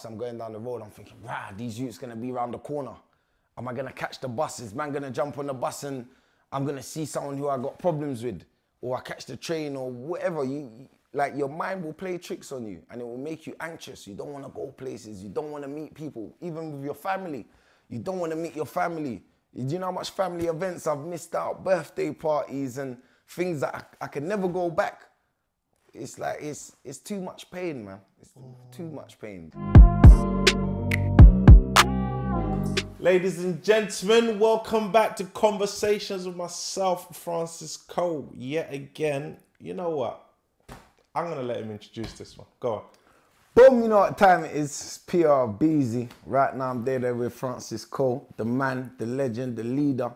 I'm going down the road, I'm thinking, rah, these youths gonna be around the corner. Am I gonna catch the bus? Is man gonna jump on the bus and I'm gonna see someone who I got problems with? Or I catch the train or whatever. Like your mind will play tricks on you and it will make you anxious. You don't wanna go places, you don't wanna meet people, even with your family. You don't wanna meet your family. Do you know how much family events I've missed out? Birthday parties and things that I can never go back. It's like, it's too much pain, man. It's too much pain. Ladies and gentlemen, welcome back to Conversations with myself, Francis Koh. Yet again, you know what? I'm gonna let him introduce this one. Go on. Boom, you know what time it is. It's PRB. Right now I'm there with Francis Koh, the man, the legend, the leader.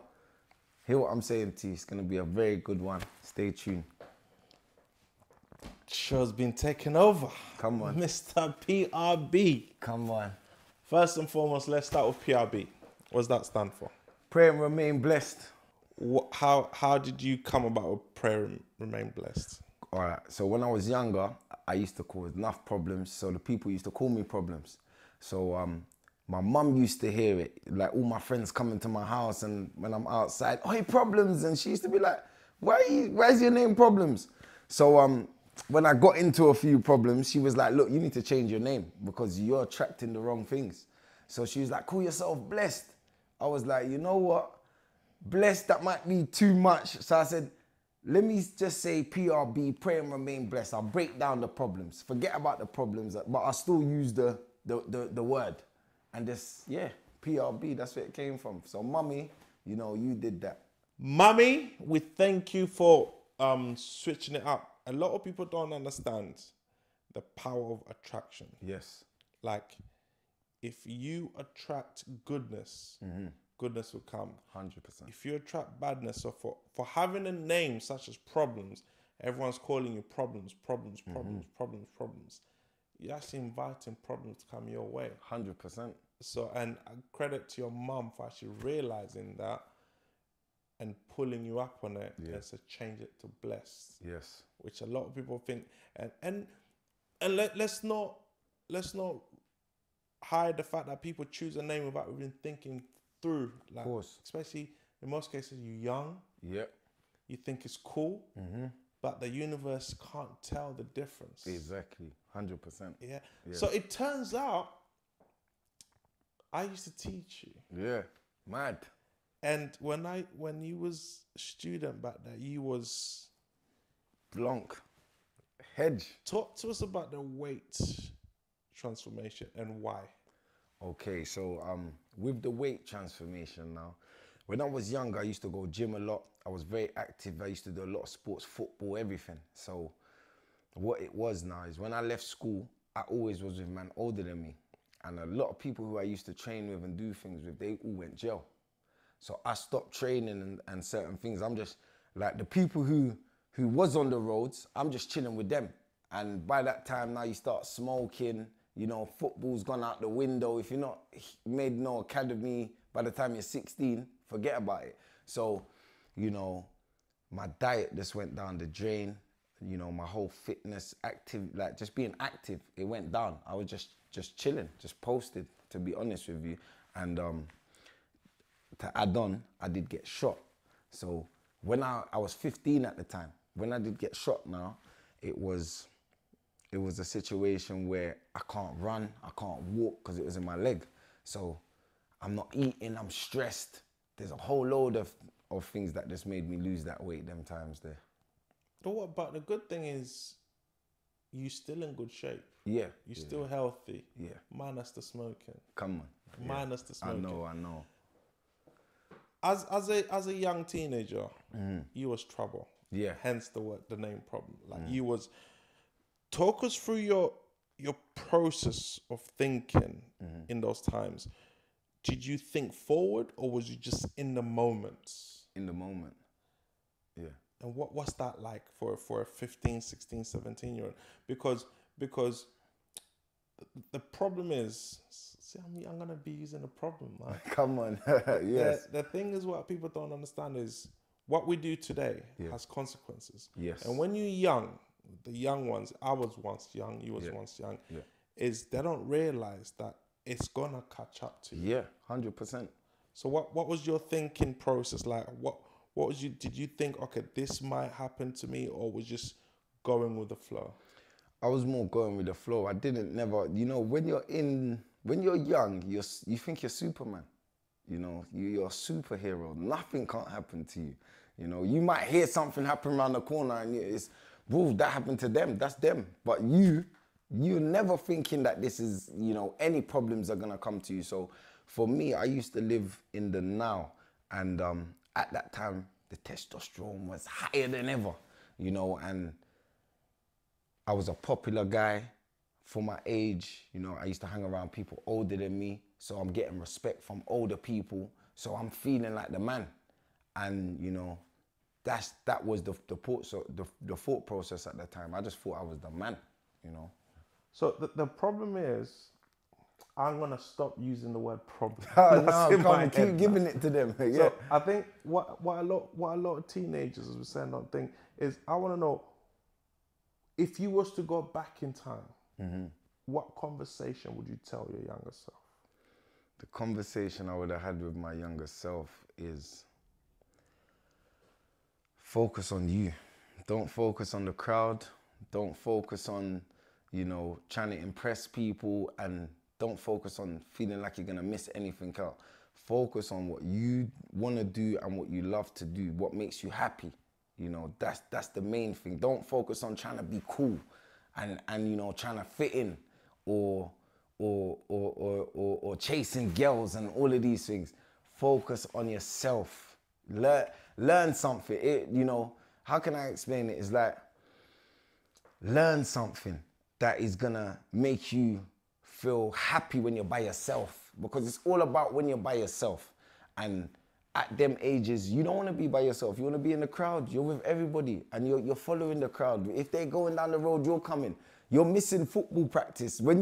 Hear what I'm saying to you. It's gonna be a very good one. Stay tuned. Show's been taken over. Come on. Mr. PRB. Come on. First and foremost, let's start with PRB. What does that stand for? Pray and remain blessed. How did you come about with pray and remain blessed? All right, so when I was younger, I used to cause enough problems, so the people used to call me problems. So my mum used to hear it, like all my friends coming to my house and when I'm outside, oh, hey, problems, and she used to be like, why's your name Problems? So when I got into a few problems, she was like, look, you need to change your name because you're attracting the wrong things. So she was like, call yourself Blessed. I was like, you know what? Blessed, that might be too much. So I said, let me just say PRB, pray and remain blessed. I'll break down the problems. Forget about the problems, but I still use the word. And this, yeah, PRB, that's where it came from. So mommy, you know, you did that. Mummy, we thank you for switching it up. A lot of people don't understand the power of attraction. Yes. Like, if you attract goodness, goodness will come. 100%. If you attract badness, so for having a name such as Problems, everyone's calling you problems. You're actually inviting problems to come your way. 100%. So, and credit to your mum for actually realizing that and pulling you up on it, and to change it to blessed. Yes. Which a lot of people think, and let's not hide the fact that people choose a name without even thinking through. Like, of course. Especially in most cases, you're young. Yep. You think it's cool, but the universe can't tell the difference. Exactly. 100%. Yeah. So it turns out, I used to teach you. Yeah. Mad. And when you was a student back there, you was Blanc. Hedge. Talk to us about the weight transformation and why. Okay, so with the weight transformation now, when I was younger, I used to go gym a lot. I was very active. I used to do a lot of sports, football, everything. So what it was now is when I left school, I always was with man older than me. And a lot of people who I used to train with and do things with, they all went jail. So I stopped training and certain things. I'm just like the people who was on the roads, I'm just chilling with them. And by that time now you start smoking, you know, football's gone out the window. If you're not made no academy by the time you're 16, forget about it. So, you know, my diet just went down the drain. You know, my whole fitness, active, like just being active, it went down. I was just chilling, just posted, to be honest with you. And to add on, I did get shot. So when I was 15 at the time, when I did get shot now, it was a situation where I can't run, I can't walk because it was in my leg. So I'm not eating, I'm stressed. There's a whole load of things that just made me lose that weight them times there. But the good thing is, you still in good shape. Yeah. You're still healthy. Yeah. Minus the smoking. Come on. Minus the smoking. I know. As a young teenager, you was trouble. Yeah. Hence the name Problem. Like you was. Talk us through your process of thinking in those times. Did you think forward or was you just in the moment? In the moment. Yeah. And what's that like for a 15, 16, 17-year-old? Because the problem is, see, I'm going to be using the problem, man. Come on. Yes. The thing is, what people don't understand is what we do today has consequences. Yes. And when you're young, the young ones, I was once young, you was once young. Yeah. is they don't realize that it's gonna catch up to you. Yeah, 100%. So what was your thinking process like? What was you, did you think, okay, this might happen to me, or was just going with the flow? I was more going with the flow. I didn't never, when you're young, you think you're Superman. You're a superhero. Nothing can't happen to you. You might hear something happen around the corner and it's, bro, that happened to them. That's them. But you're never thinking that this is, any problems are gonna come to you. So for me, I used to live in the now, and at that time, the testosterone was higher than ever, and I was a popular guy for my age. I used to hang around people older than me, so I'm getting respect from older people. So I'm feeling like the man, and that was the thought process at the time. I just thought I was the man. So the problem is, I'm gonna stop using the word problem. No, come keep giving it to them. Yeah. So I think what a lot of teenagers, as we're saying, don't think is, I want to know, if you was to go back in time, what conversation would you tell your younger self? The conversation I would have had with my younger self is, focus on you. Don't focus on the crowd. Don't focus on, trying to impress people, and don't focus on feeling like you're gonna miss anything out. Focus on what you wanna do and what you love to do, what makes you happy. That's the main thing. Don't focus on trying to be cool and trying to fit in or chasing girls and all of these things. Focus on yourself. Learn something. How can I explain it? It's like, learn something that is gonna make you feel happy when you're by yourself, because it's all about when you're by yourself. And at them ages, you don't want to be by yourself. You want to be in the crowd. You're with everybody, and you're following the crowd. If they're going down the road, you're coming. You're missing football practice when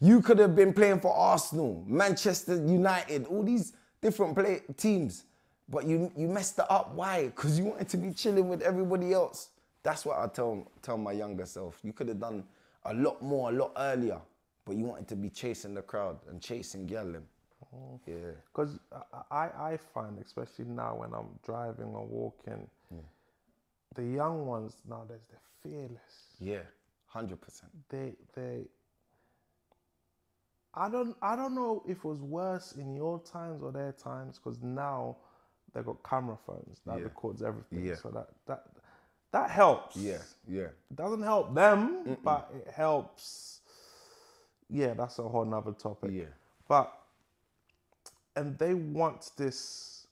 you could have been playing for Arsenal, Manchester United, all these different teams, but you messed it up. Why? Because you wanted to be chilling with everybody else. That's what I tell my younger self. You could have done a lot more, a lot earlier, but you wanted to be chasing the crowd and chasing girl. Yeah. Because I find, especially now when I'm driving or walking, the young ones nowadays, they're fearless. Yeah, 100%. I don't know if it was worse in your times or their times, because now they've got camera phones that records everything. Yeah. So that helps. Yeah. It doesn't help them, but it helps. Yeah, that's a whole nother topic. Yeah. And they want this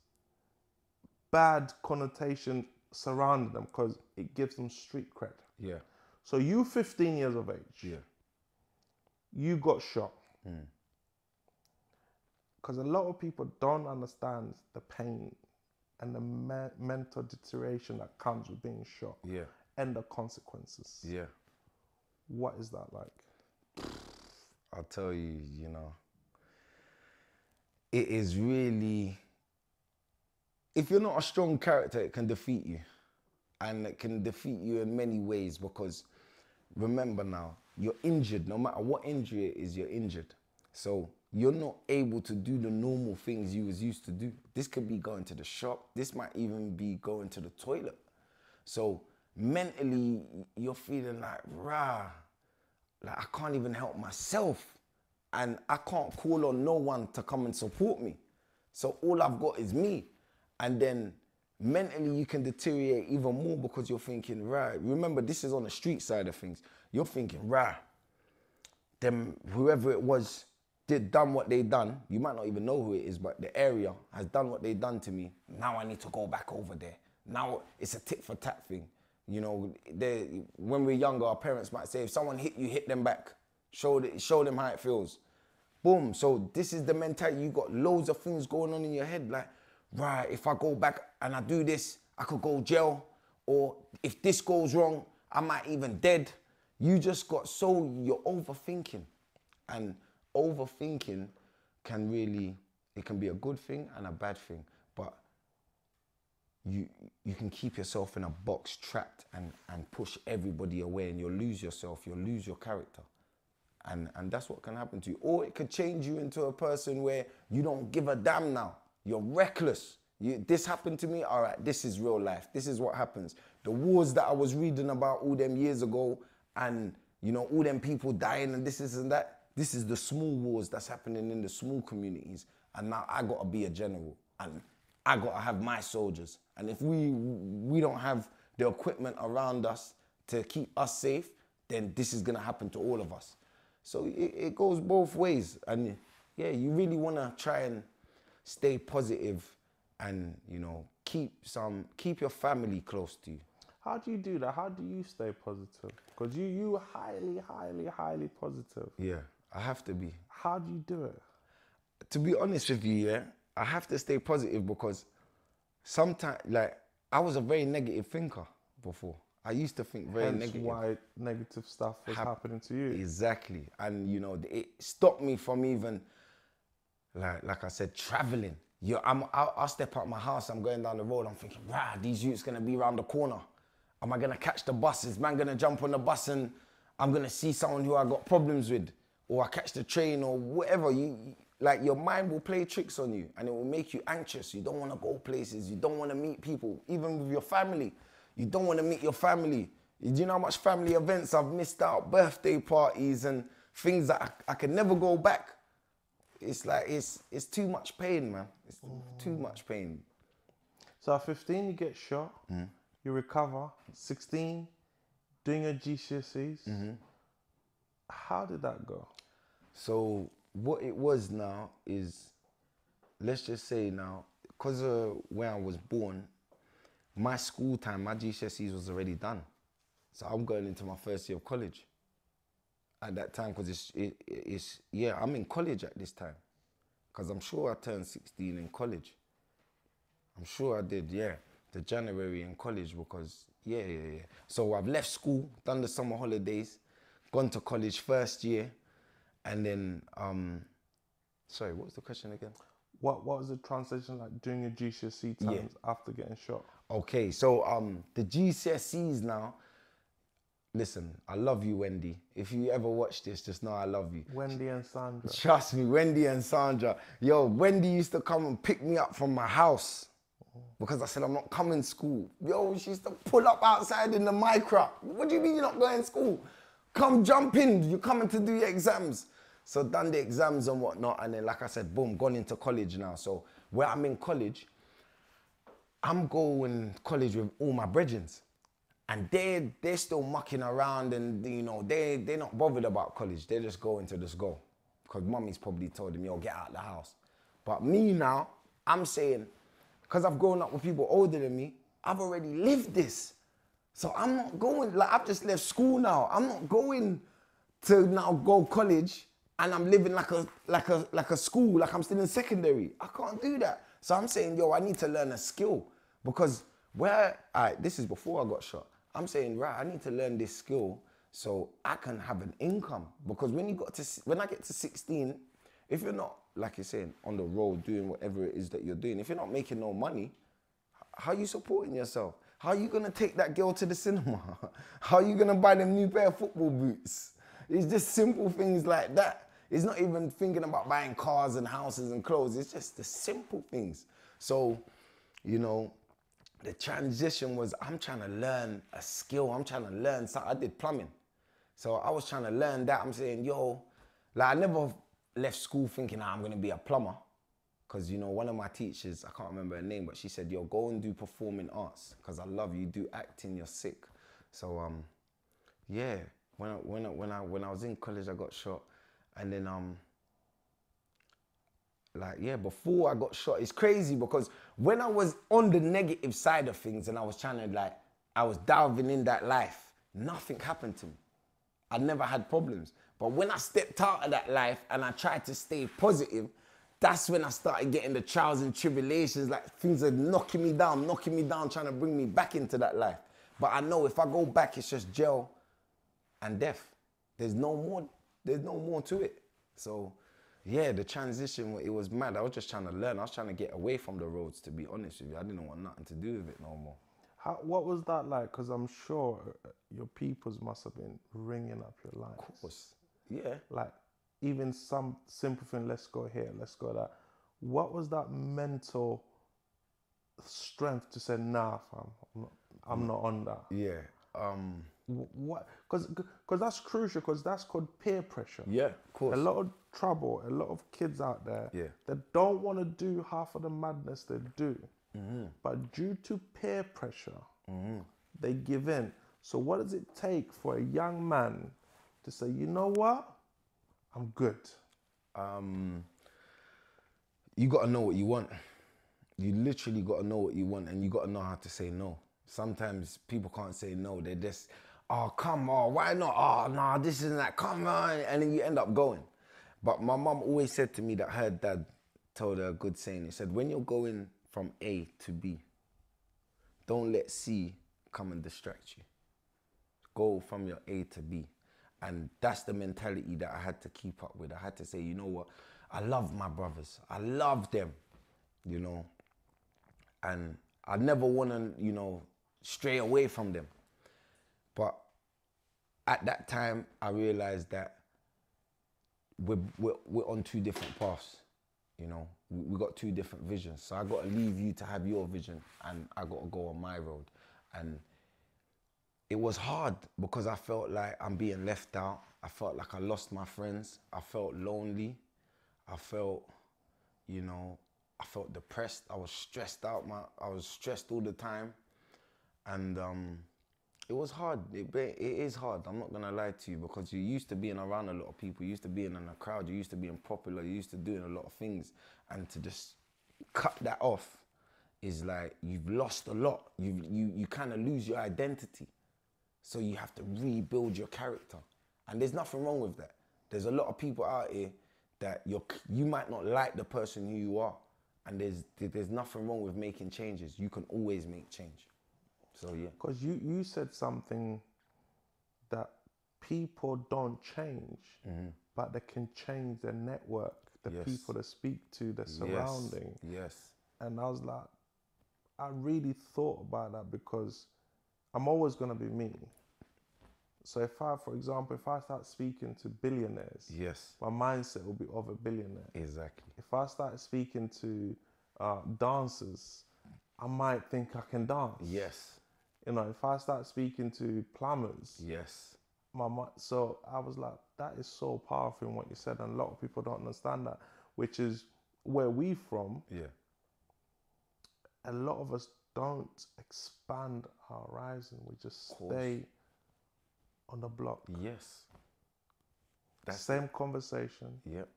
bad connotation surrounding them because it gives them street cred. Yeah. So you 15 years of age. Yeah. You got shot. Because a lot of people don't understand the pain and the mental deterioration that comes with being shot. Yeah. And the consequences. Yeah. What is that like? I'll tell you, it is really, if you're not a strong character, it can defeat you. And it can defeat you in many ways, because remember now, you're injured. No matter what injury it is, you're injured. So you're not able to do the normal things you was used to do. This could be going to the shop. This might even be going to the toilet. So mentally, you're feeling like, like I can't even help myself. And I can't call on no one to come and support me. So all I've got is me. And then mentally you can deteriorate even more, because you're thinking, remember this is on the street side of things. You're thinking, them, whoever it was, done what they done. You might not even know who it is, but the area has done what they done to me. Now I need to go back over there. Now it's a tit for tat thing. When we're younger, our parents might say, if someone hit you, hit them back. Show them how it feels. Boom. So this is the mentality. You got loads of things going on in your head. Like, if I go back and I do this, I could go jail. Or if this goes wrong, I might even dead. You just got you're overthinking. And overthinking can be a good thing and a bad thing. But you can keep yourself in a box, trapped, and push everybody away, and you'll lose yourself. You'll lose your character. And that's what can happen to you. Or it could change you into a person where you don't give a damn now. You're reckless. This happened to me, all right, this is real life. This is what happens. The wars that I was reading about all them years ago and, you know, all them people dying and this and that, this is the small wars that's happening in the small communities. And now I gotta be a general and I gotta have my soldiers. And if we don't have the equipment around us to keep us safe, then this is gonna happen to all of us. So it goes both ways. And yeah, you really wanna try and stay positive and, you know, keep your family close to you. How do you do that? How do you stay positive? Because you are highly, highly, highly positive. Yeah, I have to be. How do you do it? To be honest with you, yeah, I have to stay positive because sometimes, like, I was a very negative thinker before. I used to think very Hence negative. why negative stuff was happening to you. Exactly. And, you know, it stopped me from even, like I said, traveling. I'll step out my house, I'm going down the road, I'm thinking, rah, these youths gonna be around the corner. Am I gonna catch the bus? Is man gonna jump on the bus and I'm gonna see someone who I got problems with? Or I catch the train or whatever. Like your mind will play tricks on you and it will make you anxious. You don't wanna go places, you don't wanna meet people, even with your family. You don't wanna meet your family. Do you know how much family events I've missed out? Birthday parties and things that I can never go back. It's like, it's too much pain, man. It's too much pain. So at 15, you get shot, you recover. 16, doing your GCSEs. How did that go? So what it was now is, let's just say now, because of where I was born, my school time, my GCSEs was already done. So I'm going into my first year of college at that time, because I'm in college at this time. Because I'm sure I turned 16 in college. I'm sure I did, yeah. The January in college, because, yeah. So I've left school, done the summer holidays, gone to college first year, and then, sorry, what was the question again? What was the transition like during your GCSE times after getting shot? Okay, so the GCSEs now, listen, I love you, Wendy. If you ever watch this, just know I love you. Wendy and Sandra. Trust me, Wendy and Sandra. Yo, Wendy used to come and pick me up from my house because I said I'm not coming to school. Yo, she used to pull up outside in the micro. What do you mean you're not going to school? Come jump in, you're coming to do your exams. So done the exams and whatnot, and then like I said, boom, gone into college now. So where I'm in college, I'm going to college with all my brethrens. And they're still mucking around and, you know, they're not bothered about college. They're just going to just go. Because mummy's probably told them, yo, get out of the house. But me now, I'm saying, because I've grown up with people older than me, I've already lived this. So I'm not going, like I've just left school now. I'm not going to now go college and I'm living like a school, like I'm still in secondary. I can't do that. So I'm saying, yo, I need to learn a skill. Because this is before I got shot. I'm saying, right, I need to learn this skill so I can have an income. Because when I get to 16, if you're not, like you're saying, on the road doing whatever it is that you're doing, if you're not making no money, how are you supporting yourself? How are you gonna take that girl to the cinema? How are you gonna buy them new pair of football boots? It's just simple things like that. It's not even thinking about buying cars and houses and clothes. It's just the simple things. So, you know, the transition was, I'm trying to learn a skill. I'm trying to learn something. I did plumbing. So I was trying to learn that. I'm saying, yo, like I never left school thinking, I'm going to be a plumber. Because, you know, one of my teachers, I can't remember her name, but she said, yo, go and do performing arts. Because I love you, do acting, you're sick. So, yeah, when I was in college, I got shot. And then, before I got shot, it's crazy because when I was on the negative side of things and I was trying to I was diving in that life, nothing happened to me. I never had problems. But when I stepped out of that life and I tried to stay positive, that's when I started getting the trials and tribulations, like things are knocking me down, trying to bring me back into that life. But I know if I go back, it's just jail and death. There's no more to it. So, yeah, the transition, it was mad. I was just trying to learn. I was trying to get away from the roads, to be honest with you. I didn't want nothing to do with it no more. What was that like? Because I'm sure your peoples must have been ringing up your lines. Of course. Yeah. Like, even some simple thing, let's go here, let's go that. What was that mental strength to say, nah, fam, I'm not on that? Yeah. What? Because that's crucial, because that's called peer pressure. Yeah, of course. A lot of trouble, a lot of kids out there Yeah. that don't want to do half of the madness they do. But due to peer pressure, they give in. So what does it take for a young man to say, you know what? I'm good. You got to know what you want. You literally got to know what you want, and you got to know how to say no. Sometimes people can't say no. They're just, oh, come on, why not? Oh, no, this isn't that, come on. And then you end up going. But my mum always said to me that her dad told her a good saying. He said, when you're going from A to B, don't let C come and distract you. Go from your A to B. And that's the mentality that I had to keep up with. I had to say, you know what? I love my brothers. I love them, you know. And I never want to, you know, stray away from them. But at that time, I realized that we're on two different paths, you know. We got two different visions. So I got to leave you to have your vision, and I got to go on my road. And it was hard because I felt like I'm being left out. I felt like I lost my friends. I felt lonely. I felt, you know, I felt depressed. I was stressed out. I was stressed all the time. And it was hard. It is hard. I'm not going to lie to you, because you're used to being around a lot of people. You're used to being in a crowd. You're used to being popular. You're used to doing a lot of things. And to just cut that off is like you've lost a lot. You kind of lose your identity. So you have to rebuild your character. And there's nothing wrong with that. There's a lot of people out here that you might not like the person who you are. And there's nothing wrong with making changes. You can always make change. So yeah. Because you said something that people don't change, but they can change their network, the people they speak to, their surrounding. Yes. And I was like, I really thought about that, because I'm always going to be me. So for example, if I start speaking to billionaires, my mindset will be of a billionaire. Exactly. If I start speaking to dancers, I might think I can dance. Yes. You know, if I start speaking to plumbers, so I was like, that is so powerful in what you said, and a lot of people don't understand that, which is where we from. Yeah. A lot of us don't expand our horizon. We just stay on the block. Yes. That's same conversation. Yep.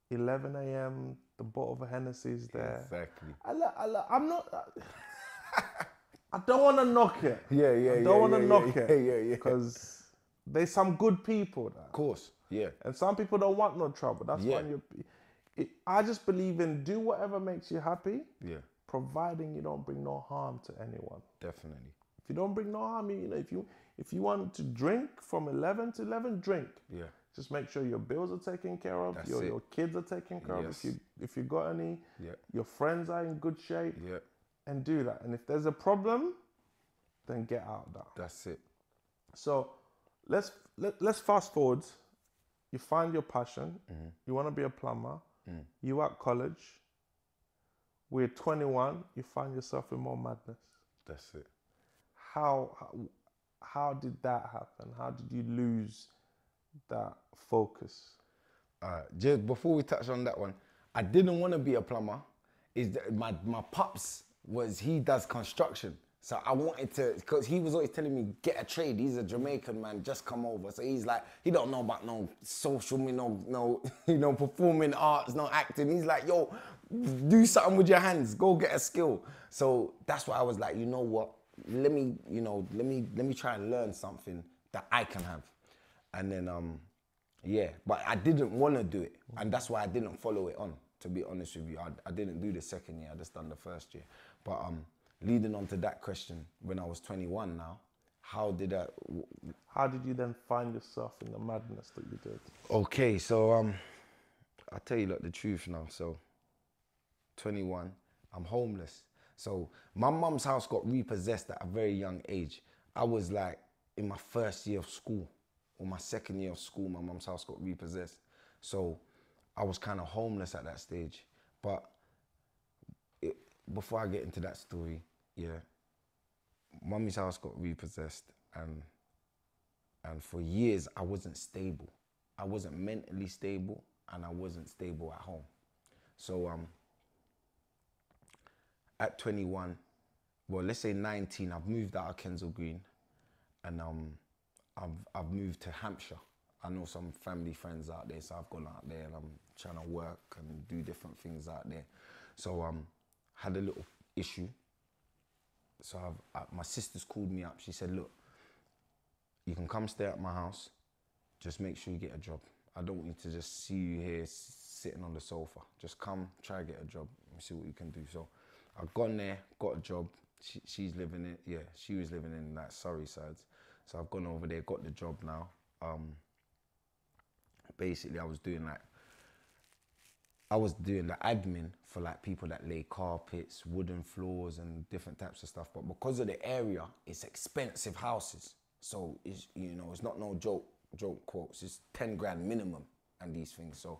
11 a.m., the bottle of Hennessy is there. Exactly. I'm not... I don't want to knock it. I don't want to knock it. Because there's some good people there. Of course, yeah. And some people don't want no trouble. That's why I just believe in do whatever makes you happy. Yeah. Providing you don't bring no harm to anyone. Definitely. If you don't bring no harm, you know, if you want to drink from 11 to 11, drink. Yeah. Just make sure your bills are taken care of. Your kids are taken care of. If you got any, your friends are in good shape. Yeah. And do that. And if there's a problem, then get out of that. That's it. So let's fast forward. You find your passion. You want to be a plumber. You at college. We're 21. You find yourself in more madness. That's it. How did that happen? How did you lose that focus? Just before we touch on that one, I didn't want to be a plumber. My pops he does construction. So I wanted to, because he was always telling me, get a trade. He's a Jamaican man, just come over. So he's like, he don't know about no social, no, performing arts, no acting. He's like, yo, do something with your hands, go get a skill. So that's why I was like, you know what? Let me try and learn something that I can have. And then, but I didn't want to do it. And that's why I didn't follow it on, to be honest with you. I didn't do the second year, I just done the first year. But leading on to that question, when I was 21 now, how did you then find yourself in the madness that you did? Okay, so I'll tell you the truth now. So 21, I'm homeless. So my mum's house got repossessed at a very young age. I was like in my first year of school. or my second year of school, my mum's house got repossessed. So I was kind of homeless at that stage. But before I get into that story, yeah, mummy's house got repossessed, and for years I wasn't stable. I wasn't mentally stable, and I wasn't stable at home. So at 21, well, let's say 19, I've moved out of Kensal Green, and I've moved to Hampshire. I know some family friends out there, so I've gone out there and I'm trying to work and do different things out there. So had a little issue. So my sister's called me up. She said, look, you can come stay at my house. Just make sure you get a job. I don't want you to just see you here sitting on the sofa. Just come, try to get a job and see what you can do. So I've gone there, got a job. She's living in, yeah, she was living in that Surrey sides. So I've gone over there, got the job now. Basically, I was doing the admin for like people that lay carpets, wooden floors and different types of stuff. But because of the area, it's expensive houses. So it's, you know, it's not no joke quotes. It's 10 grand minimum and these things. So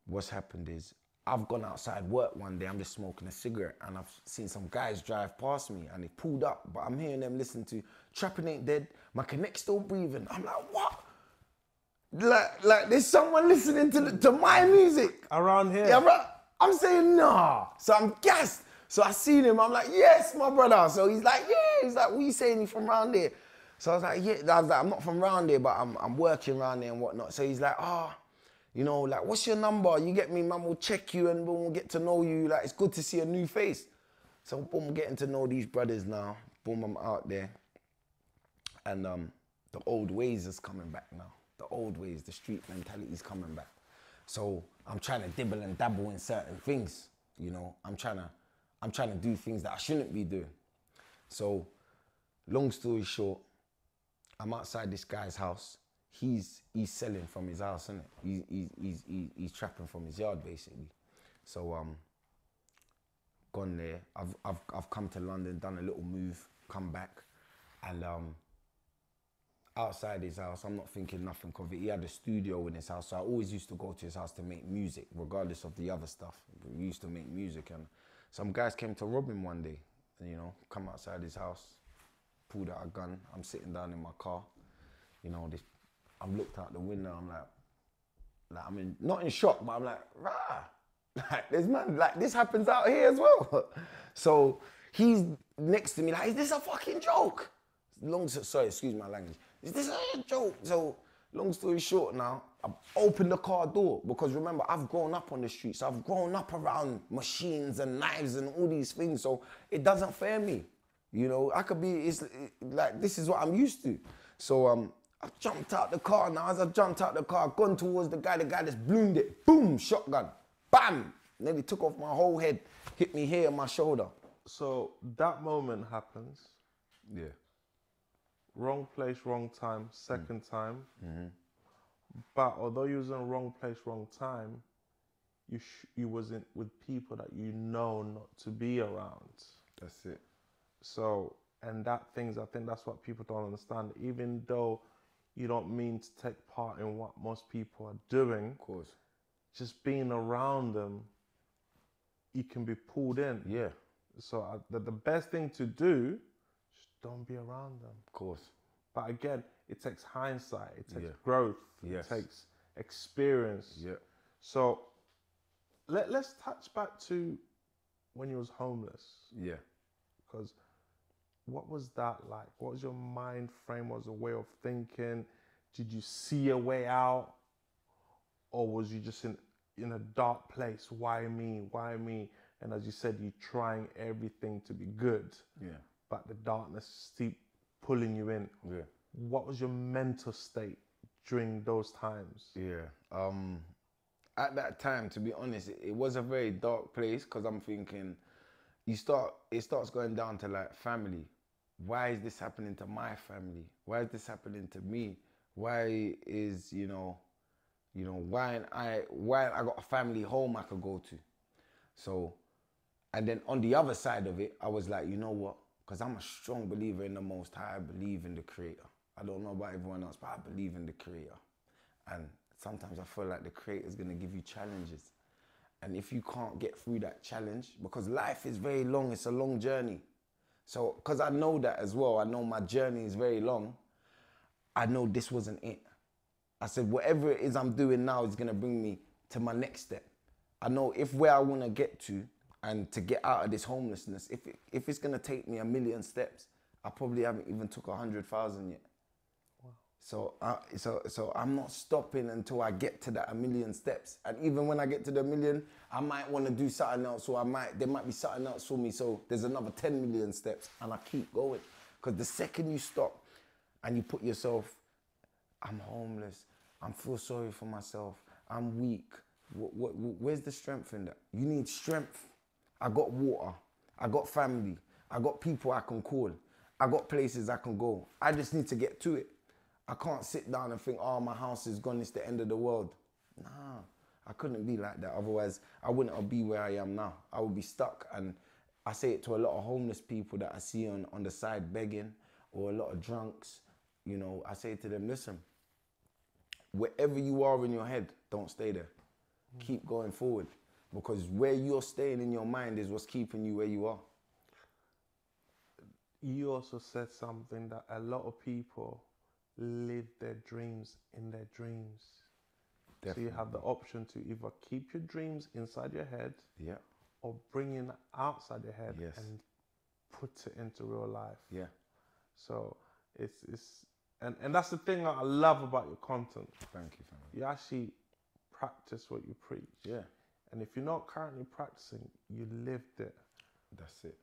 what's happened is I've gone outside work one day, I'm just smoking a cigarette, and I've seen some guys drive past me and they pulled up, but I'm hearing them listen to Trapping Ain't Dead, My Connect Still Breathing. I'm like, what? Like there's someone listening to my music. Around here? Yeah, bro. I'm saying, nah. So I'm gassed. So I seen him, I'm like, yes, my brother. So he's like, yeah. He's like, what you saying, you from around there? So I was like, yeah. I was like, I'm not from around there, but I'm working around there and whatnot. So he's like, you know, like, what's your number? You get me, man, we'll check you and we'll get to know you. Like, it's good to see a new face. So boom, getting to know these brothers now. Boom, I'm out there. And the old ways is coming back now. The old ways, the street mentality is coming back. So I'm trying to dibble and dabble in certain things, you know. I'm trying to do things that I shouldn't be doing. So long story short, I'm outside this guy's house. He's selling from his house, isn't it? He's trapping from his yard, basically. So gone there. I've come to London, done a little move, come back, and outside his house, I'm not thinking nothing of it. He had a studio in his house, so I always used to go to his house to make music, regardless of the other stuff. We used to make music, and some guys came to rob him one day. And, you know, come outside his house, pulled out a gun. I'm sitting down in my car, you know, I'm looked out the window, I'm like I'm in, not in shock, but I'm like, rah. Like, this man, like, this happens out here as well. So he's next to me like, is this a fucking joke? Sorry, excuse my language. Is this a joke? So long story short now, I've opened the car door because remember, I've grown up on the streets. I've grown up around machines and knives and all these things. So it doesn't fair me. You know, like, this is what I'm used to. So I jumped out the car now. As I jumped out the car, gone towards the guy just bloomed it. Boom, shotgun, bam. Nearly took off my whole head, hit me here on my shoulder. So that moment happens. Yeah. Wrong place, wrong time, second time. Mm-hmm. But although you was in the wrong place, wrong time, you wasn't with people that you know not to be around. That's it. So, and I think that's what people don't understand. Even though you don't mean to take part in what most people are doing, of course, just being around them, you can be pulled in. Yeah. So the best thing to do, just don't be around them. Of course. But again, it takes hindsight, it takes growth, yes. It takes experience. Yeah. So let's touch back to when you was homeless. Yeah. Because what was that like? What was your mind frame? What was the way of thinking? Did you see a way out? Or was you just in a dark place? Why me? Why me? And as you said, you're trying everything to be good. Yeah. But the darkness keep pulling you in. Yeah. What was your mental state during those times? Yeah. At that time, to be honest, it was a very dark place because I'm thinking, it starts going down to like family. Why is this happening to my family? Why is this happening to me? Why is, why I got a family home I could go to? So, and then on the other side of it, I was like, you know what? Because I'm a strong believer in the Most High. I believe in the Creator. I don't know about everyone else, but I believe in the Creator. And sometimes I feel like the Creator is going to give you challenges. And if you can't get through that challenge, because life is very long, it's a long journey. So, because I know that as well, I know my journey is very long, I know this wasn't it. I said, whatever it is I'm doing now is going to bring me to my next step. I know if where I want to get to and to get out of this homelessness, if it's going to take me 1,000,000 steps, I probably haven't even took 100,000 yet. So I'm not stopping until I get to that 1,000,000 steps. And even when I get to the 1,000,000, I might want to do something else, or there might be something else for me. So there's another 10,000,000 steps, and I keep going. Because the second you stop and you put yourself, I'm homeless, I feel sorry for myself, I'm weak. Where's the strength in that? You need strength. I got water, I got family, I got people I can call, I got places I can go. I just need to get to it. I can't sit down and think, oh, my house is gone, it's the end of the world. Nah, I couldn't be like that. Otherwise, I wouldn't be where I am now. I would be stuck. And I say it to a lot of homeless people that I see on the side begging, or a lot of drunks. You know, I say to them, listen, wherever you are in your head, don't stay there. Keep going forward. Because where you're staying in your mind is what's keeping you where you are. You also said something that a lot of people live their dreams in their dreams. Definitely. So you have the option to either keep your dreams inside your head, or bring it outside your head, and put it into real life. Yeah. So and that's the thing that I love about your content. Thank you, family. You actually practice what you preach. Yeah. And if you're not currently practicing, you lived it. That's it.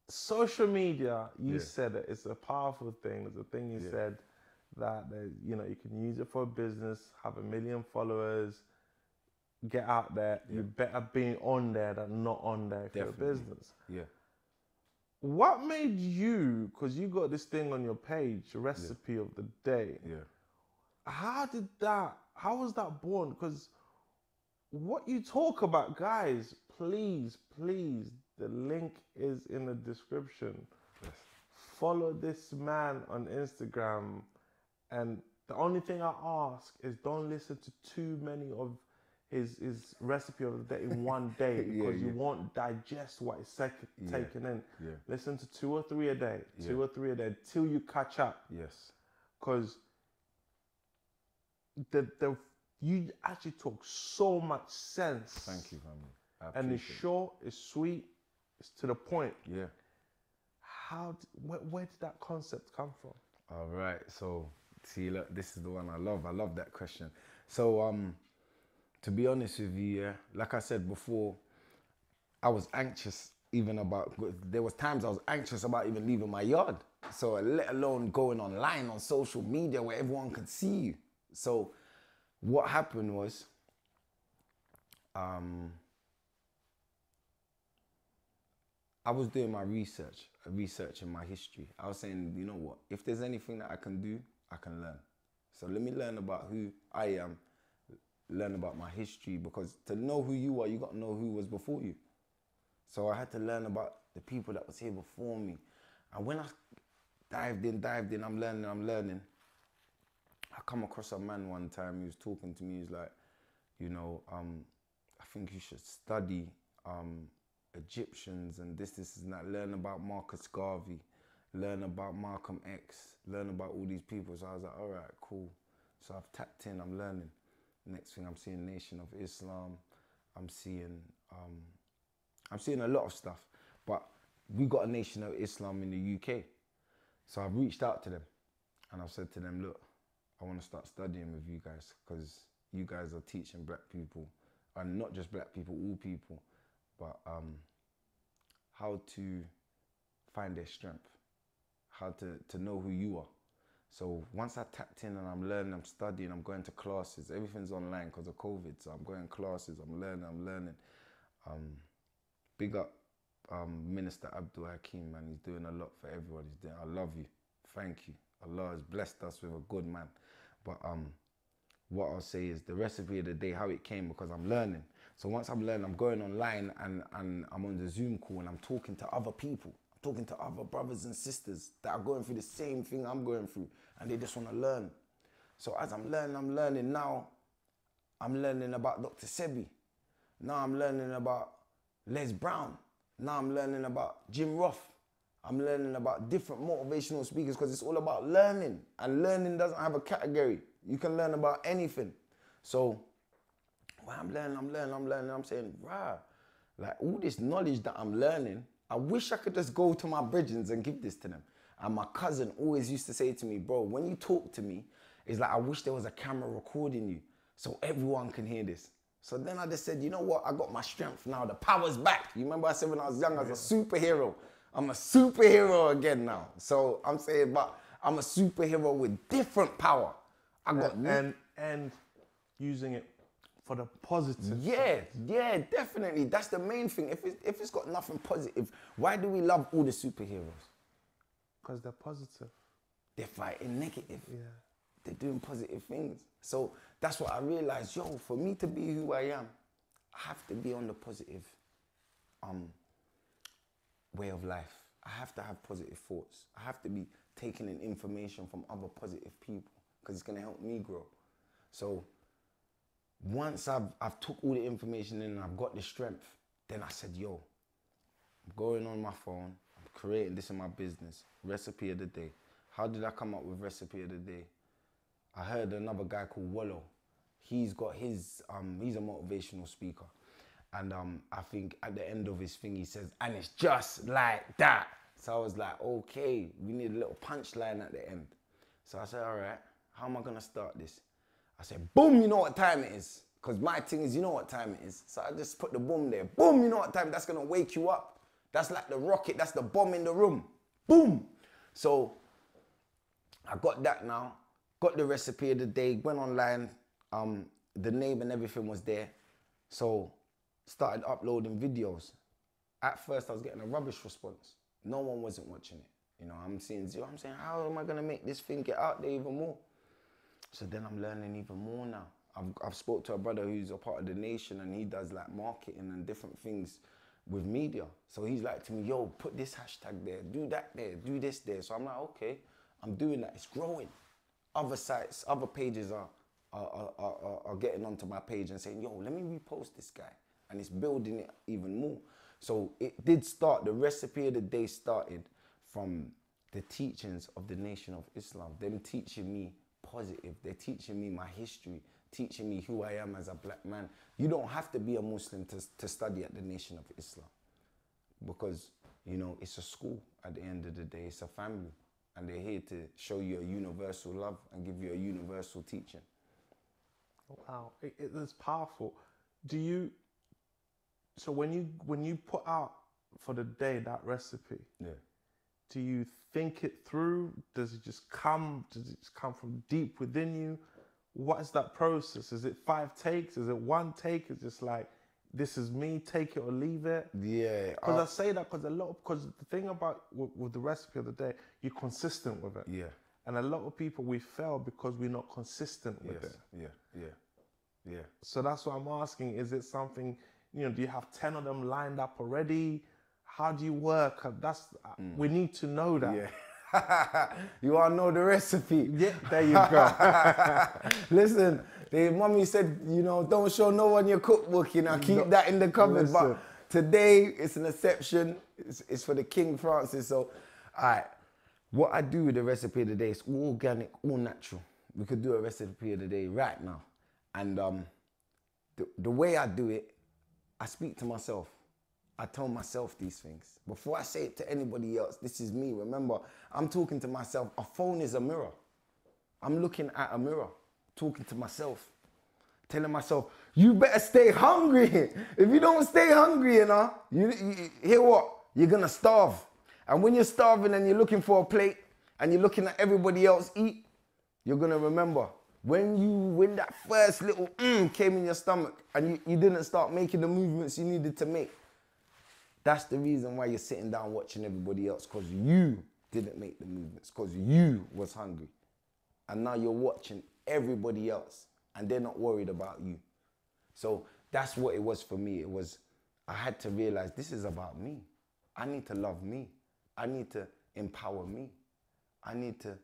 Social media, you said it, it's a powerful thing. It's a thing you said that you can use it for a business, have 1 million followers, get out there. You're better being on there than not on there if you're a business. Yeah. What made you, because you got this thing on your page, recipe of the day. Yeah. How was that born? Because what you talk about, guys, please, the link is in the description. Yes. Follow this man on Instagram. And the only thing I ask is don't listen to too many of his recipe of the day in one day, because you won't digest what is taken in. Yeah. Listen to 2 or 3 a day, 2 or 3 a day, till you catch up. Yes. Because you actually talk so much sense. Thank you, family. And it's short, it's sweet, it's to the point. Yeah. Where did that concept come from? All right. So, see, look, this is the one I love. I love that question. So, to be honest with you, like I said before, I was anxious there was times I was anxious about even leaving my yard. So, let alone going online on social media where everyone could see you. So, what happened was, I was doing my research in my history. I was saying, you know what? If there's anything that I can do, I can learn. So let me learn about who I am, learn about my history, because to know who you are, you got to know who was before you. So I had to learn about the people that was here before me. And when I dived in, I'm learning. I come across a man one time, he was talking to me, he's like, I think you should study Egyptians and this and that, learn about Marcus Garvey, learn about Malcolm X, learn about all these people. So I was like, all right, cool. So I've tapped in, I'm learning. Next thing I'm seeing Nation of Islam, I'm seeing a lot of stuff. But we got a Nation of Islam in the UK. So I've reached out to them and I've said to them, look, I want to start studying with you guys, because you guys are teaching black people, and not just black people, all people, but how to find their strength, how to know who you are. So once I tapped in and I'm learning, I'm studying, I'm going to classes, everything's online because of COVID, so I'm going classes, I'm learning. Big up Minister Abdul Hakim, man, he's doing a lot for everyone. I love you, thank you. Allah has blessed us with a good man. But what I'll say is the recipe of the day, how it came, because I'm learning. So once I'm learning, I'm going online and I'm on the Zoom call and I'm talking to other people. I'm talking to other brothers and sisters that are going through the same thing I'm going through, and they just want to learn. So as I'm learning now. I'm learning about Dr. Sebi. Now I'm learning about Les Brown. Now I'm learning about Jim Roth. I'm learning about different motivational speakers because it's all about learning. And learning doesn't have a category. You can learn about anything. So when I'm learning, I'm saying, rah, like all this knowledge that I'm learning, I wish I could just go to my brethren and give this to them. And my cousin always used to say to me, bro, when you talk to me, it's like I wish there was a camera recording you so everyone can hear this. So then I just said, you know what? I got my strength now. The power's back. You remember I said when I was young, I was a superhero. I'm a superhero again now. So I'm saying, but I'm a superhero with different power. I got and using it for the positive. Yeah, definitely. That's the main thing. If it's got nothing positive, why do we love all the superheroes? Because they're positive. They're fighting negative. Yeah. They're doing positive things. So that's what I realized, yo, for me to be who I am, I have to be on the positive way of life. I have to have positive thoughts. I have to be taking in information from other positive people because it's going to help me grow. So once I've took all the information in and I've got the strength, then I said, yo, I'm going on my phone, I'm creating this in my business, recipe of the day. How did I come up with recipe of the day? I heard another guy called Wallow. He's got his, he's a motivational speaker. And I think at the end of his thing, he says, and it's just like that. So I was like, okay, we need a little punchline at the end. So I said, all right, how am I gonna start this? I said, boom, you know what time it is. Because my thing is, you know what time it is. So I just put the boom there. Boom, you know what time, that's gonna wake you up. That's like the rocket, that's the bomb in the room. Boom. So I got that now. Got the recipe of the day, went online, the name and everything was there. So started uploading videos. At first I was getting a rubbish response. No one wasn't watching it. You know, I'm seeing zero. I'm saying, how am I gonna make this thing get out there even more? So then I'm learning even more now. I've spoke to a brother who's a part of the nation and he does like marketing and different things with media. So he's like to me, yo, put this hashtag there, do that there, do this there. So I'm like, okay, I'm doing that, it's growing. Other sites, other pages are getting onto my page and saying, yo, let me repost this guy. And it's building it even more. So it did start, the recipe of the day started from the teachings of the Nation of Islam. Them teaching me positive. They're teaching me my history, teaching me who I am as a black man. You don't have to be a Muslim to study at the Nation of Islam. Because, you know, it's a school at the end of the day. It's a family. And they're here to show you a universal love and give you a universal teaching. Wow, it is powerful. So when you put out for the day that recipe, yeah, do you think it through? Does it just come? Does it just come from deep within you? What is that process? Is it 5 takes? Is it 1 take? It's just like, this is me, take it or leave it? Yeah. Because I say that because the thing about with the recipe of the day, you're consistent with it. Yeah. And a lot of people, we fail because we're not consistent with it. Yeah. So that's what I'm asking. Is it something, do you have 10 of them lined up already? How do you work? We need to know that. Yeah. You all know the recipe. Yeah, there you go. Listen, the mommy said, don't show no one your cookbook, keep that in the cupboard. Listen. But today, it's an exception. It's for the King Francis. So, all right, what I do with the recipe of the day is all organic, all natural. We could do a recipe of the day right now. And the way I do it, I speak to myself. I tell myself these things. Before I say it to anybody else, this is me. Remember, I'm talking to myself. A phone is a mirror. I'm looking at a mirror, talking to myself, telling myself, you better stay hungry. If you don't stay hungry, you hear what? You're gonna starve. And when you're starving and you're looking for a plate and you're looking at everybody else eat, you're gonna remember when that first little came in your stomach and you didn't start making the movements you needed to make. That's the reason why you're sitting down watching everybody else, because you didn't make the movements, because you was hungry. And now you're watching everybody else and they're not worried about you. So that's what it was for me. I had to realize this is about me. I need to love me. I need to empower me. I need to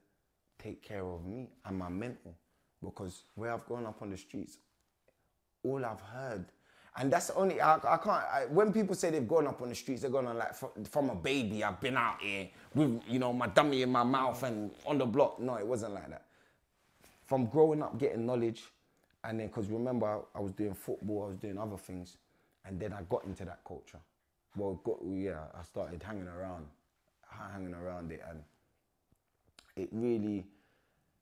take care of me and my mental, because where I've grown up on the streets, all I've heard, and that's the only, I can't, when people say they've grown up on the streets, they're going on like, from a baby, I've been out here with, you know, my dummy in my mouth and on the block. No, it wasn't like that. From growing up, getting knowledge, and then, because remember, I was doing football, I was doing other things, and then I got into that culture. Well, I started hanging around it, and it really,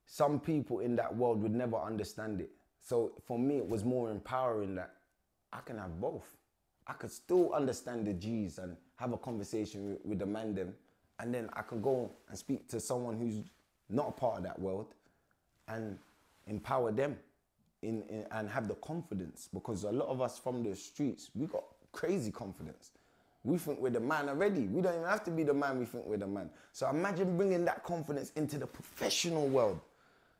some people in that world would never understand it. So for me, it was more empowering that I can have both. I could still understand the G's and have a conversation with the man them, and then I can go and speak to someone who's not a part of that world and empower them and have the confidence, because a lot of us from the streets, we got crazy confidence. We think we're the man already. We don't even have to be the man, we think we're the man. So imagine bringing that confidence into the professional world.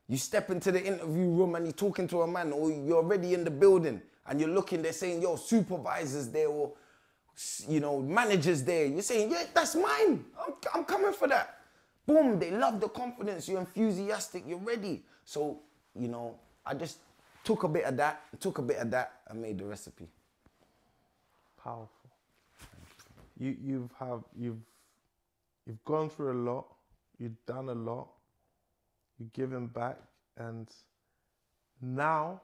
You step into the interview room and you're talking to a man, or you're already in the building and you're looking, they're saying, yo, supervisors there, or, you know, managers there. You're saying, yeah, that's mine. I'm coming for that. Boom, they love the confidence. You're enthusiastic, you're ready. So, you know, I just took a bit of that, and made the recipe. Powerful. You've gone through a lot, you've done a lot, you've given back, and now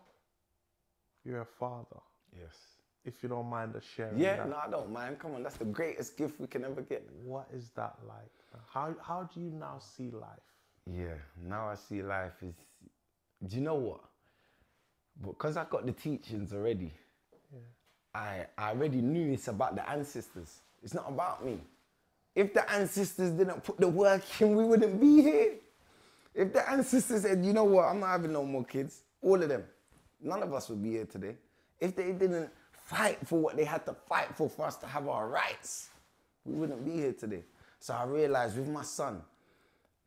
you're a father. Yes. If you don't mind us sharing Yeah, that. no, I don't mind. Come on, that's the greatest gift we can ever get. What is that like? How do you now see life? Yeah, now I see life is, do you know what? Because I got the teachings already, I already knew it's about the ancestors. It's not about me. If the ancestors didn't put the work in, we wouldn't be here. If the ancestors said, you know what, I'm not having no more kids, all of them, none of us would be here today. If they didn't fight for what they had to fight for us to have our rights, we wouldn't be here today. So I realized with my son,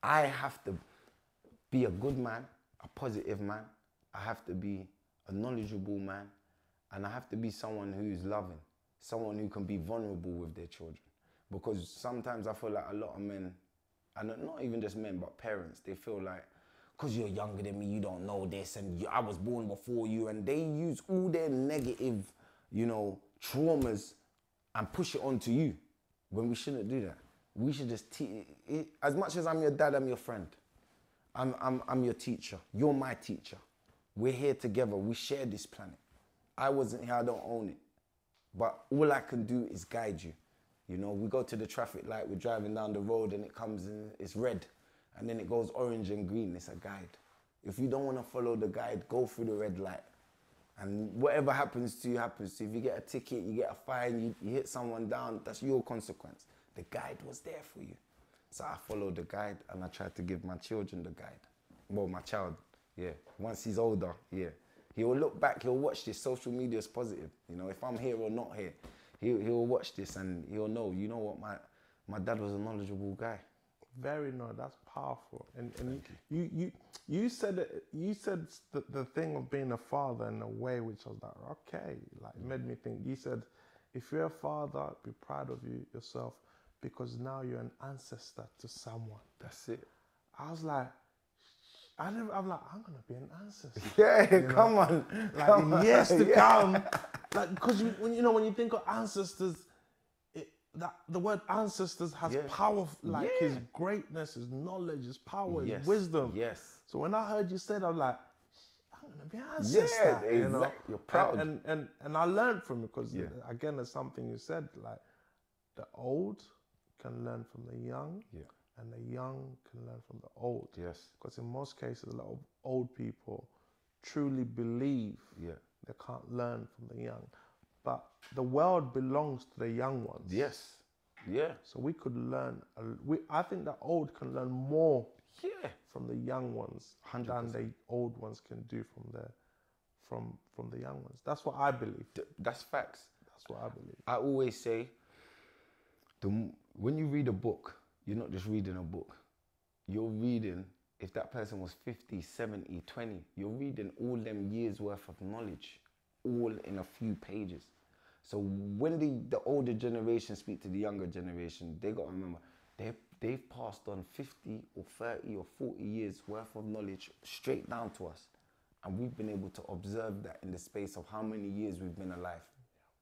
I have to be a good man, a positive man. I have to be a knowledgeable man, and I have to be someone who is loving, someone who can be vulnerable with their children. Because sometimes I feel like a lot of men, and not even just men, but parents, they feel like, because you're younger than me, you don't know this, and I was born before you, and they use all their negative, you know, traumas and push it onto you, when we shouldn't do that. We should just teach. As much as I'm your dad, I'm your friend. I'm your teacher. You're my teacher. We're here together. We share this planet. I wasn't here, I don't own it. But all I can do is guide you. You know, we go to the traffic light, we're driving down the road and it comes in, it's red. And then it goes orange and green, it's a guide. If you don't want to follow the guide, go through the red light. And whatever happens to you, happens to you. If you get a ticket, you get a fine, you hit someone down, that's your consequence. The guide was there for you. So I followed the guide and I tried to give my children the guide. Well, my child, yeah. Once he's older, yeah. He'll look back, he'll watch this. Social media is positive. You know, if I'm here or not here, he'll watch this and he'll know, you know what, my dad was a knowledgeable guy. Very no, that's powerful. And you said the thing of being a father in a way which was like, okay, like it made me think. You said, if you're a father, be proud of yourself, because now you're an ancestor to someone. That's it. I was like, I'm like, I'm gonna be an ancestor. Yeah, you know? come on. Like come in years to yeah. come, like because when you think of ancestors, the word ancestors has power, like his greatness, his knowledge, his power, his wisdom. Yes. So when I heard you say that, I'm like, I'm gonna be an ancestor. Yeah, you know? exactly. You're proud. And I learned from it, because again, there's something you said, like the old can learn from the young. Yeah. And the young can learn from the old. Yes. Because in most cases, a lot of old people truly believe they can't learn from the young. But the world belongs to the young ones. Yes. Yeah. So we could learn, I think the old can learn more from the young ones 100%. than the old ones can do from the young ones. That's what I believe. That's facts. That's what I believe. I always say, when you read a book, you're not just reading a book. You're reading, if that person was 50, 70, 20, you're reading all them years worth of knowledge, all in a few pages. So when the older generation speak to the younger generation, they got to remember, they've passed on 50 or 30 or 40 years worth of knowledge straight down to us. And we've been able to observe that in the space of how many years we've been alive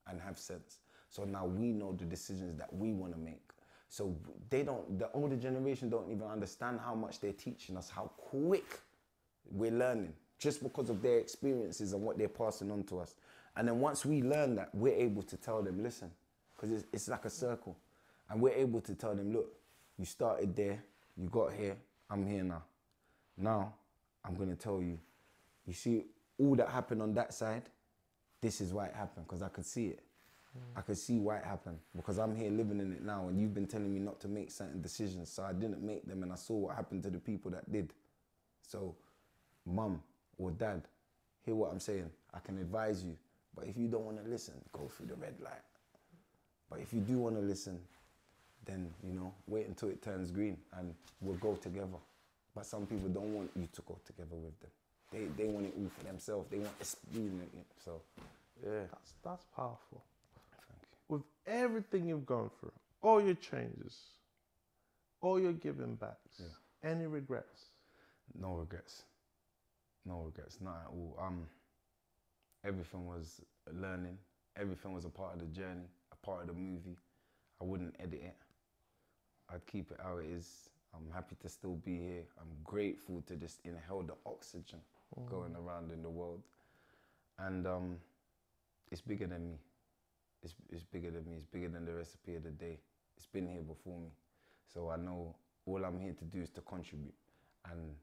and have sense. So now we know the decisions that we want to make. So the older generation don't even understand how much they're teaching us, how quick we're learning, just because of their experiences and what they're passing on to us. And then once we learn that, we're able to tell them, listen, because it's like a circle. And we're able to tell them, look, you started there, you got here, I'm here now. Now, I'm going to tell you, you see all that happened on that side, this is why it happened, because I could see it. I could see why it happened, because I'm here living in it now, and you've been telling me not to make certain decisions, so I didn't make them, and I saw what happened to the people that did. So, mum or dad, hear what I'm saying. I can advise you, but if you don't want to listen, go through the red light. But if you do want to listen, then, you know, wait until it turns green, and we'll go together. But some people don't want you to go together with them. They want it all for themselves. They want experience. So, yeah. That's powerful. Thank you. With everything you've gone through, all your changes, all your giving backs, any regrets? No regrets. No regrets, not at all. Everything was learning. Everything was a part of the journey, a part of the movie. I wouldn't edit it. I'd keep it how it is. I'm happy to still be here. I'm grateful to just inhale the oxygen going around in the world. And it's bigger than me. It's bigger than me. It's bigger than the recipe of the day. It's been here before me. So I know all I'm here to do is to contribute. And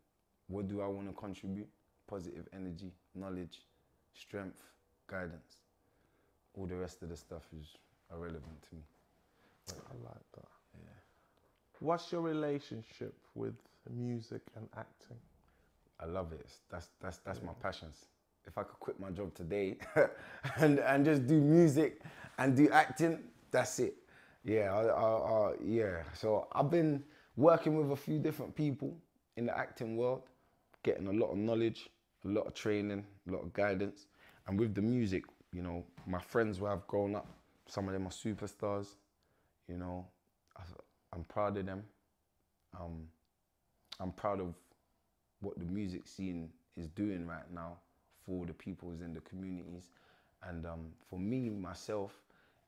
what do I want to contribute? Positive energy, knowledge, strength, guidance. All the rest of the stuff is irrelevant to me. I like that. Yeah. What's your relationship with music and acting? I love it. That's my passions. If I could quit my job today and just do music and do acting, that's it. Yeah, yeah. So I've been working with a few different people in the acting world, getting a lot of knowledge, a lot of training, a lot of guidance. And with the music, you know, my friends where I've grown up, some of them are superstars, you know, I'm proud of them. I'm proud of what the music scene is doing right now for the peoples in the communities. And for me, myself,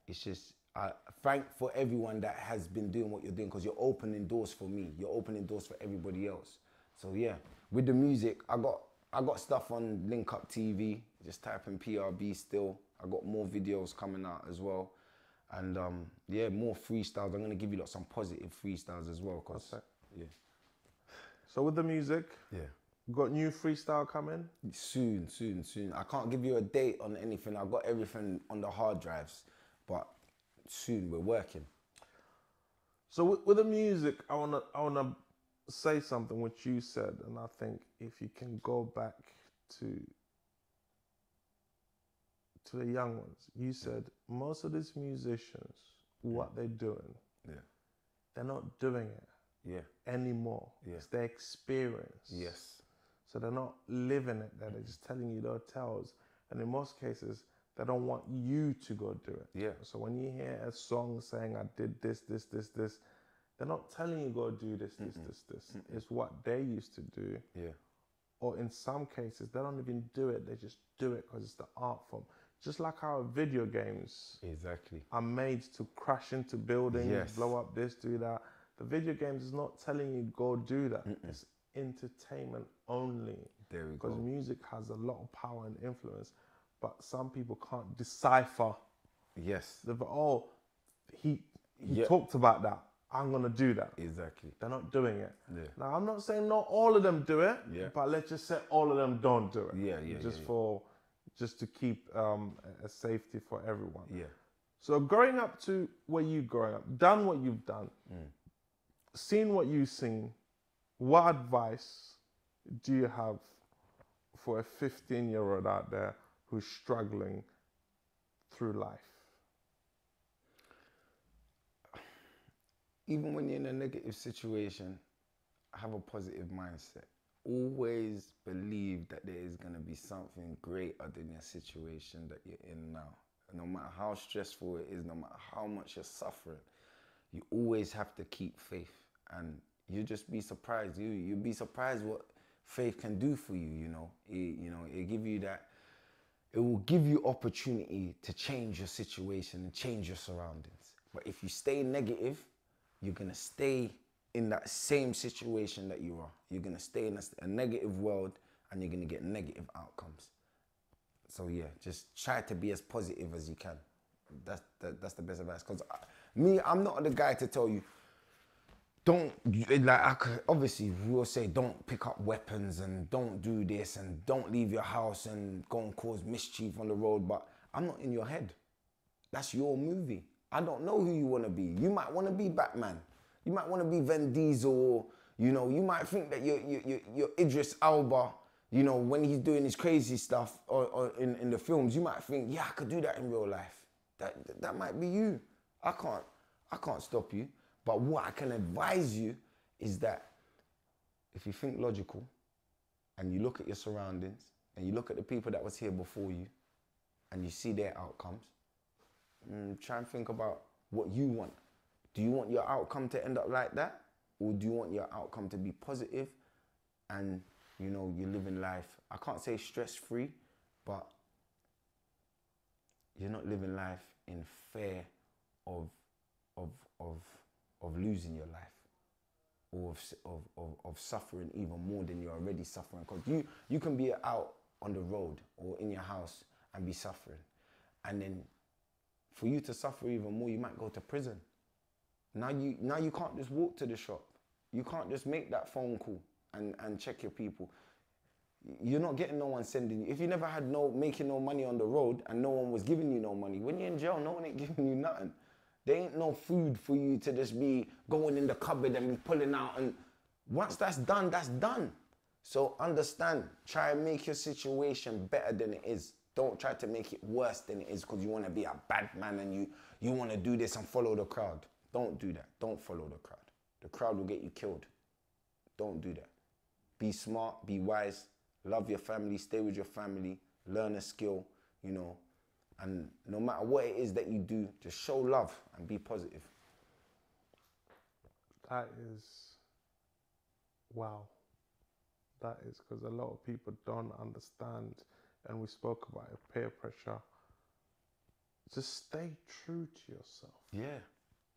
it's just, thank for everyone that has been doing what you're doing, because you're opening doors for me. You're opening doors for everybody else. So yeah, with the music, I got stuff on Link Up TV, just type in PRB still. I got more videos coming out as well. And yeah, more freestyles. I'm gonna give you some positive freestyles as well, cause yeah. So with the music, yeah, got new freestyle coming? Soon. I can't give you a date on anything. I've got everything on the hard drives, but soon we're working. So with the music, I wanna say something which you said, and I think if you can go back to the young ones, you said most of these musicians, what they're doing, they're not doing it anymore. It's their experience. Yes. So they're not living it, they're just telling you their tales. And in most cases, they don't want you to go do it. Yeah. So when you hear a song saying, I did this, they're not telling you go do this. It's what they used to do. Yeah. Or in some cases, they don't even do it, they just do it because it's the art form. Just like how video games are made to crash into buildings, blow up this, do that. The video games is not telling you go do that. It's entertainment only. There we go. Because music has a lot of power and influence, but some people can't decipher. Yes. He talked about that. I'm gonna do that. Exactly. They're not doing it. Yeah. Now I'm not saying not all of them do it, but let's just say all of them don't do it. Just to keep a safety for everyone. Yeah. So growing up to where you growing up, done what you've done, seen what you've seen, what advice do you have for a 15-year-old out there who's struggling through life? Even when you're in a negative situation, have a positive mindset. Always believe that there is going to be something greater than your situation that you're in now. No matter how stressful it is, no matter how much you're suffering, you always have to keep faith, and you just be surprised. You'd be surprised what faith can do for you. It give you that. It will give you opportunity to change your situation and change your surroundings. But if you stay negative, you're gonna stay in that same situation that you are. You're gonna stay in a negative world, and you're gonna get negative outcomes. So yeah, just try to be as positive as you can. That's the best advice. Because I'm not the guy to tell you, don't, obviously we'll say don't pick up weapons and don't do this and don't leave your house and go and cause mischief on the road, but I'm not in your head. That's your movie. I don't know who you want to be. You might want to be Batman. You might want to be Vin Diesel, or, you might think that you're Idris Elba, when he's doing his crazy stuff or in the films. You might think, yeah, I could do that in real life. That might be you. I can't stop you. But what I can advise you is that if you think logical and you look at your surroundings and you look at the people that was here before you and you see their outcomes, try and think about what you want. Do you want your outcome to end up like that? Or do you want your outcome to be positive and, you're living life, I can't say stress-free, but you're not living life in fear of losing your life, or of suffering even more than you're already suffering. Because you can be out on the road or in your house and be suffering. And then for you to suffer even more, you might go to prison. Now you can't just walk to the shop. You can't just make that phone call and check your people. You're not getting no one sending you. If you never had making no money on the road and no one was giving you no money, when you're in jail, no one ain't giving you nothing. There ain't no food for you to just be going in the cupboard and be pulling out. And once that's done, that's done. So understand, try and make your situation better than it is. Don't try to make it worse than it is because you want to be a bad man and you want to do this and follow the crowd. Don't do that. Don't follow the crowd. The crowd will get you killed. Don't do that. Be smart, be wise, love your family, stay with your family, learn a skill, and no matter what it is that you do, just show love and be positive. That is, wow. That is, because a lot of people don't understand, and we spoke about it, peer pressure. Just stay true to yourself. Yeah.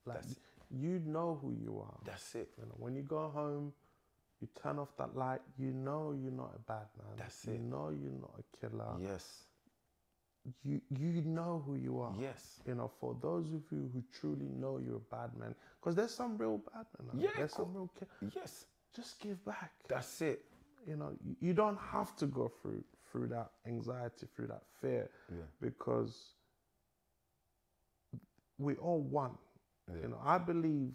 Like, you know who you are. That's it. When you go home, you turn off that light, you're not a bad man. That's it. You're not a killer. Yes. You know who you are. Yes. For those of you who truly know you're a bad man, because there's some real bad men. Yeah. There's some real yes. Just give back. That's it. You don't have to go through that anxiety, through that fear, because we all one. Yeah. I believe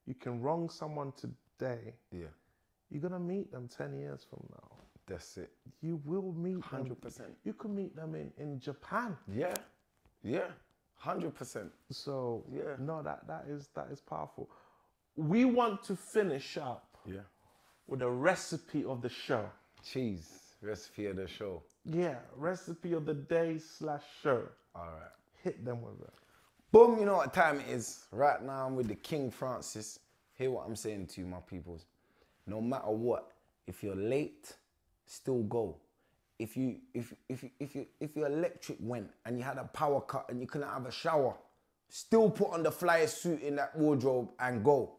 you can wrong someone today. Yeah. You're gonna meet them 10 years from now. That's it. You will meet 100%. them. You can meet them in Japan. Yeah. Yeah. 100%. So no, that is powerful. We want to finish up with a recipe of the show. Cheese. Recipe of the show. Yeah, recipe of the day/show. All right. Hit them with it. Boom, you know what time it is. Right now I'm with the King Francis. Hear what I'm saying to you, my peoples. No matter what, if you're late, still go. If your electric went and you had a power cut and you couldn't have a shower, still put on the flyer suit in that wardrobe and go.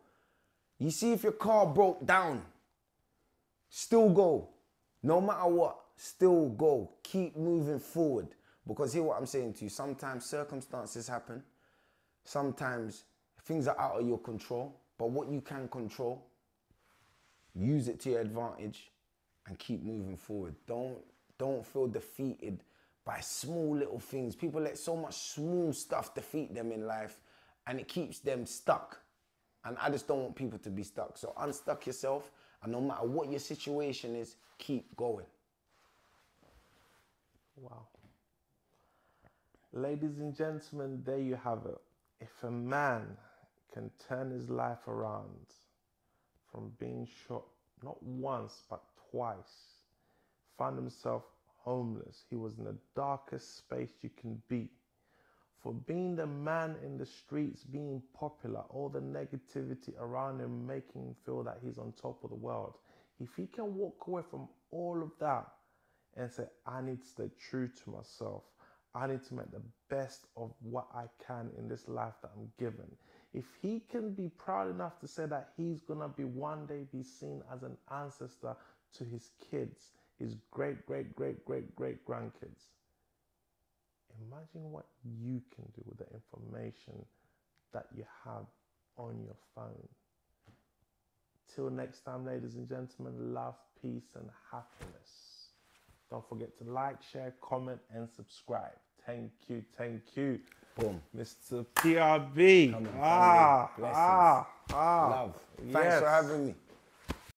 You see, if your car broke down, still go. No matter what, still go. Keep moving forward. Because hear what I'm saying to you. Sometimes circumstances happen. Sometimes things are out of your control. But what you can control, use it to your advantage and keep moving forward. Don't feel defeated by small little things. People let so much small stuff defeat them in life and it keeps them stuck. And I just don't want people to be stuck. So unstuck yourself, and no matter what your situation is, keep going. Wow. Ladies and gentlemen, there you have it. If a man can turn his life around from being shot not once but twice, found himself homeless, he was in the darkest space you can be, for being the man in the streets, being popular, all the negativity around him, making him feel that he's on top of the world. If he can walk away from all of that and say, I need to stay true to myself. I need to make the best of what I can in this life that I'm given. If he can be proud enough to say that he's going to be one day be seen as an ancestor to his kids, his great, great, great, great, great grandkids. Imagine what you can do with the information that you have on your phone. Till next time, ladies and gentlemen, love, peace, and happiness. Don't forget to like, share, comment, and subscribe. Thank you, thank you. Boom. Mr. PRB. Love. Thanks Yes. for having me.